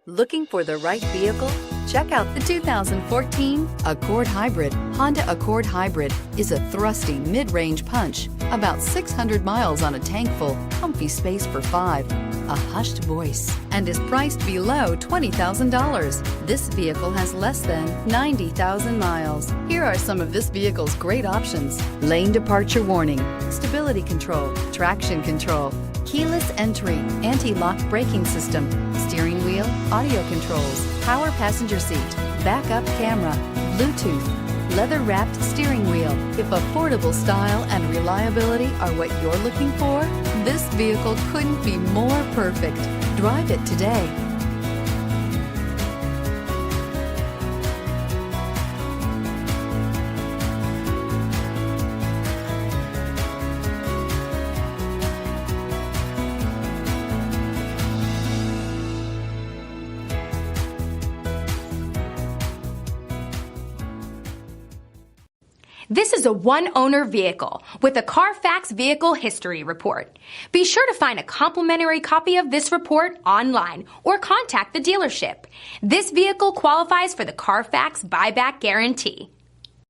Looking for the right vehicle? Check out the 2014 Accord Hybrid. Honda Accord Hybrid is a thrusty mid-range punch, about 600 miles on a tank full, comfy space for 5, a hushed voice, and is priced below $20,000. This vehicle has less than 90,000 miles. Here are some of this vehicle's great options: lane departure warning, stability control, traction control, keyless entry, anti-lock braking system, steering wheel audio controls, power passenger seat, backup camera, Bluetooth, leather-wrapped steering wheel. If affordable style and reliability are what you're looking for, this vehicle couldn't be more perfect. Drive it today. This is a one-owner vehicle with a Carfax Vehicle History Report. Be sure to find a complimentary copy of this report online or contact the dealership. This vehicle qualifies for the Carfax Buyback Guarantee.